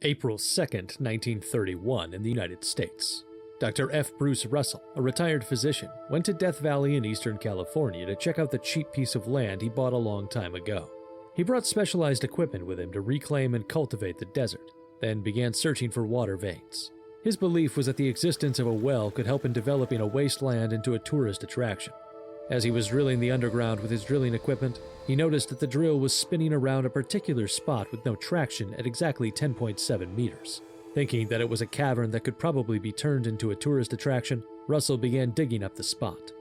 April 2nd, 1931, in the United States. Dr. F. Bruce Russell, a retired physician, went to Death Valley in Eastern California to check out the cheap piece of land he bought a long time ago. He brought specialized equipment with him to reclaim and cultivate the desert, then began searching for water veins. His belief was that the existence of a well could help in developing a wasteland into a tourist attraction. As he was drilling the underground with his drilling equipment, he noticed that the drill was spinning around a particular spot with no traction at exactly 10.7 meters. Thinking that it was a cavern that could probably be turned into a tourist attraction, Russell began digging up the spot.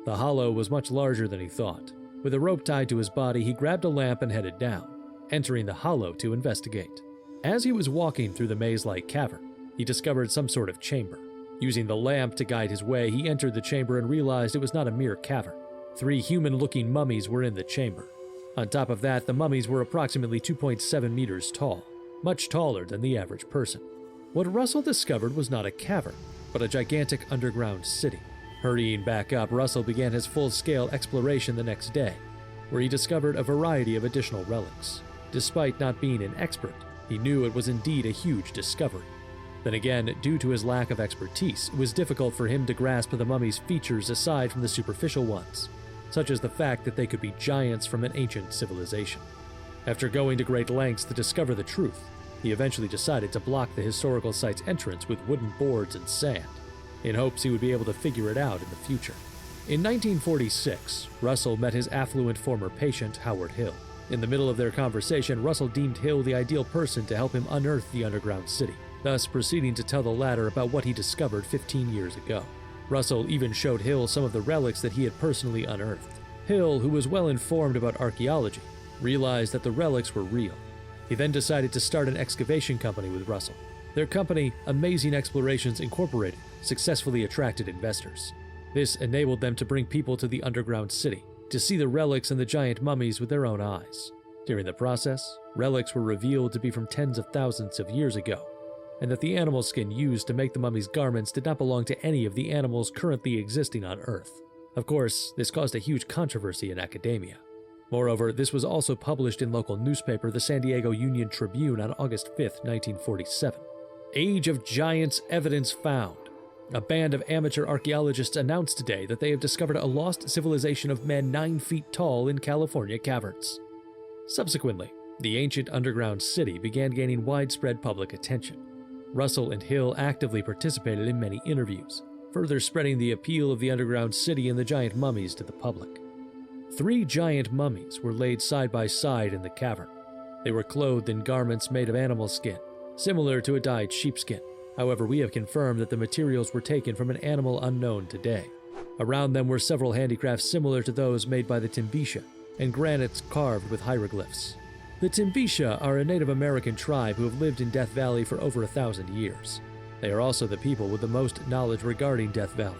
The hollow was much larger than he thought. With a rope tied to his body, he grabbed a lamp and headed down, entering the hollow to investigate. As he was walking through the maze-like cavern, he discovered some sort of chamber. Using the lamp to guide his way, he entered the chamber and realized it was not a mere cavern. 3 human-looking mummies were in the chamber. On top of that, the mummies were approximately 2.7 meters tall, much taller than the average person. What Russell discovered was not a cavern, but a gigantic underground city. Hurrying back up, Russell began his full-scale exploration the next day, where he discovered a variety of additional relics. Despite not being an expert, he knew it was indeed a huge discovery. Then again, due to his lack of expertise, it was difficult for him to grasp the mummies' features aside from the superficial ones, such as the fact that they could be giants from an ancient civilization. After going to great lengths to discover the truth, he eventually decided to block the historical site's entrance with wooden boards and sand, in hopes he would be able to figure it out in the future. In 1946, Russell met his affluent former patient, Howard Hill. In the middle of their conversation, Russell deemed Hill the ideal person to help him unearth the underground city, thus proceeding to tell the latter about what he discovered 15 years ago. Russell even showed Hill some of the relics that he had personally unearthed. Hill, who was well informed about archaeology, realized that the relics were real. He then decided to start an excavation company with Russell. Their company, Amazing Explorations Incorporated, successfully attracted investors. This enabled them to bring people to the underground city, to see the relics and the giant mummies with their own eyes. During the process, relics were revealed to be from tens of thousands of years ago, and that the animal skin used to make the mummies' garments did not belong to any of the animals currently existing on Earth. Of course, this caused a huge controversy in academia. Moreover, this was also published in local newspaper, the San Diego Union Tribune, on August 5, 1947. Age of Giants Evidence Found. A band of amateur archaeologists announced today that they have discovered a lost civilization of men 9 feet tall in California caverns. Subsequently, the ancient underground city began gaining widespread public attention. Russell and Hill actively participated in many interviews, further spreading the appeal of the underground city and the giant mummies to the public. 3 giant mummies were laid side by side in the cavern. They were clothed in garments made of animal skin, similar to a dyed sheepskin. However, we have confirmed that the materials were taken from an animal unknown today. Around them were several handicrafts similar to those made by the Timbisha, and granites carved with hieroglyphs. The Timbisha are a Native American tribe who have lived in Death Valley for over 1,000 years. They are also the people with the most knowledge regarding Death Valley.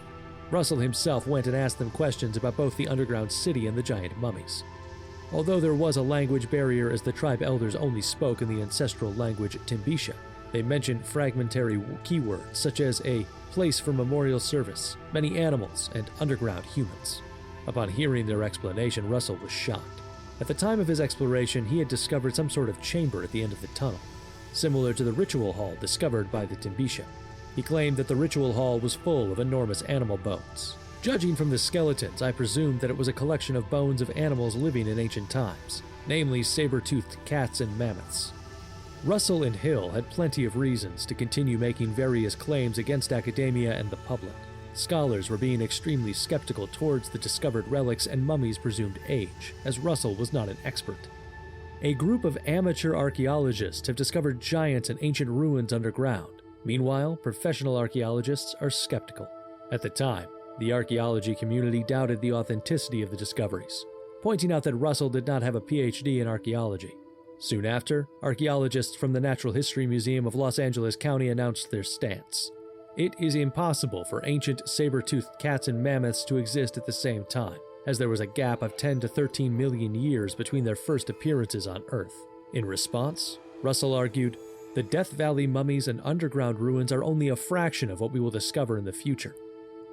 Russell himself went and asked them questions about both the underground city and the giant mummies. Although there was a language barrier as the tribe elders only spoke in the ancestral language Timbisha, they mentioned fragmentary keywords such as a place for memorial service, many animals, and underground humans. Upon hearing their explanation, Russell was shocked. At the time of his exploration, he had discovered some sort of chamber at the end of the tunnel, similar to the ritual hall discovered by the Timbisha. He claimed that the ritual hall was full of enormous animal bones. Judging from the skeletons, I presumed that it was a collection of bones of animals living in ancient times, namely saber-toothed cats and mammoths. Russell and Hill had plenty of reasons to continue making various claims against academia and the public. Scholars were being extremely skeptical towards the discovered relics and mummies' presumed age, as Russell was not an expert. A group of amateur archaeologists have discovered giants and ancient ruins underground. Meanwhile, professional archaeologists are skeptical. At the time, the archaeology community doubted the authenticity of the discoveries, pointing out that Russell did not have a PhD in archaeology. Soon after, archaeologists from the Natural History Museum of Los Angeles County announced their stance. It is impossible for ancient saber-toothed cats and mammoths to exist at the same time, as there was a gap of 10 to 13 million years between their first appearances on Earth. In response, Russell argued, the Death Valley mummies and underground ruins are only a fraction of what we will discover in the future.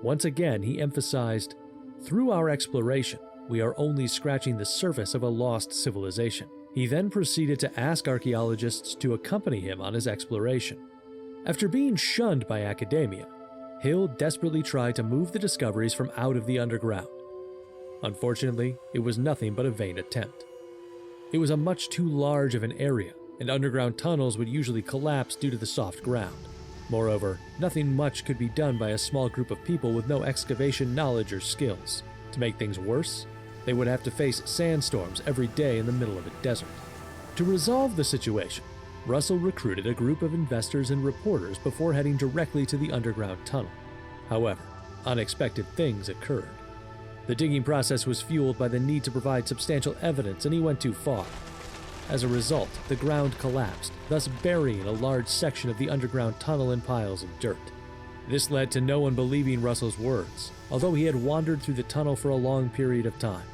Once again, he emphasized, through our exploration, we are only scratching the surface of a lost civilization. He then proceeded to ask archaeologists to accompany him on his exploration. After being shunned by academia, Hill desperately tried to move the discoveries from out of the underground. Unfortunately, it was nothing but a vain attempt. It was a much too large of an area, and underground tunnels would usually collapse due to the soft ground. Moreover, nothing much could be done by a small group of people with no excavation knowledge or skills. To make things worse, they would have to face sandstorms every day in the middle of a desert. To resolve the situation, Russell recruited a group of investors and reporters before heading directly to the underground tunnel. However, unexpected things occurred. The digging process was fueled by the need to provide substantial evidence, and he went too far. As a result, the ground collapsed, thus burying a large section of the underground tunnel in piles of dirt. This led to no one believing Russell's words, although he had wandered through the tunnel for a long period of time,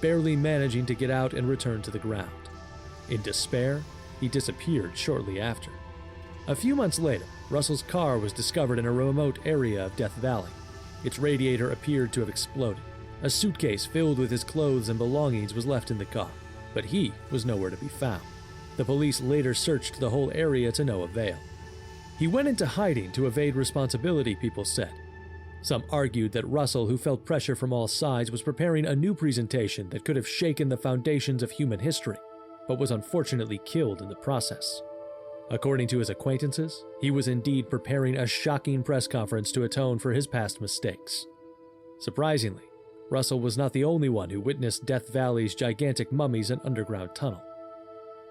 barely managing to get out and return to the ground. In despair, he disappeared shortly after. A few months later, Russell's car was discovered in a remote area of Death Valley. Its radiator appeared to have exploded. A suitcase filled with his clothes and belongings was left in the car, but he was nowhere to be found. The police later searched the whole area to no avail. He went into hiding to evade responsibility, people said. Some argued that Russell, who felt pressure from all sides, was preparing a new presentation that could have shaken the foundations of human history, but was unfortunately killed in the process. According to his acquaintances, he was indeed preparing a shocking press conference to atone for his past mistakes. Surprisingly, Russell was not the only one who witnessed Death Valley's gigantic mummies and underground tunnel.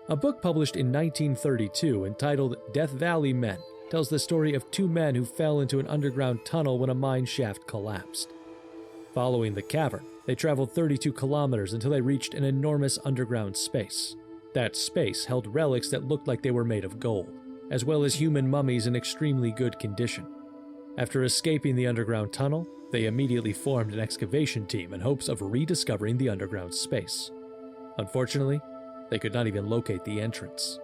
A book published in 1932 entitled Death Valley Men tells the story of two men who fell into an underground tunnel when a mine shaft collapsed. Following the cavern, they traveled 32 kilometers until they reached an enormous underground space. That space held relics that looked like they were made of gold, as well as human mummies in extremely good condition. After escaping the underground tunnel, they immediately formed an excavation team in hopes of rediscovering the underground space. Unfortunately, they could not even locate the entrance.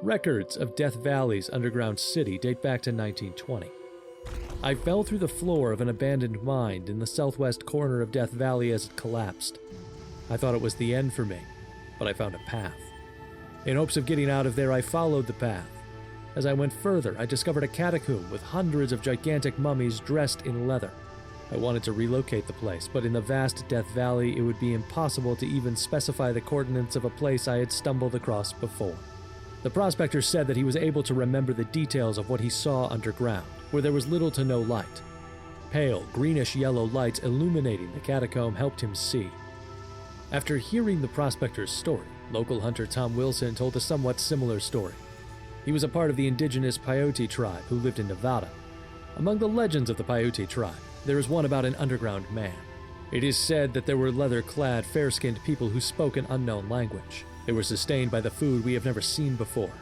Records of Death Valley's underground city date back to 1920. I fell through the floor of an abandoned mine in the southwest corner of Death Valley as it collapsed. I thought it was the end for me, but I found a path. In hopes of getting out of there, I followed the path. As I went further, I discovered a catacomb with hundreds of gigantic mummies dressed in leather. I wanted to relocate the place, but in the vast Death Valley, it would be impossible to even specify the coordinates of a place I had stumbled across before. The prospector said that he was able to remember the details of what he saw underground, where there was little to no light. Pale, greenish-yellow lights illuminating the catacomb helped him see. After hearing the prospector's story, local hunter Tom Wilson told a somewhat similar story. He was a part of the indigenous Paiute tribe who lived in Nevada. Among the legends of the Paiute tribe, there is one about an underground man. It is said that there were leather-clad, fair-skinned people who spoke an unknown language. They were sustained by the food we have never seen before.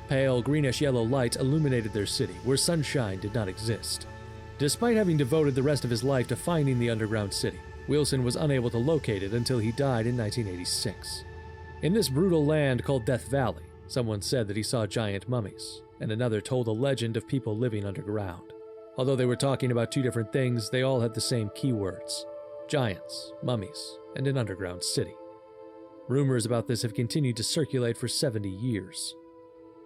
Pale, greenish-yellow lights illuminated their city, where sunshine did not exist. Despite having devoted the rest of his life to finding the underground city, Wilson was unable to locate it until he died in 1986. In this brutal land called Death Valley, someone said that he saw giant mummies, and another told a legend of people living underground. Although they were talking about two different things, they all had the same keywords: giants, mummies, and an underground city. Rumors about this have continued to circulate for 70 years.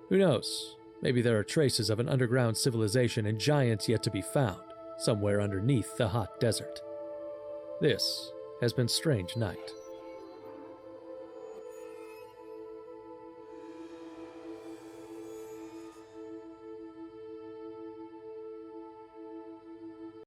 Who knows? Maybe there are traces of an underground civilization and giants yet to be found, somewhere underneath the hot desert. This has been Strange Night.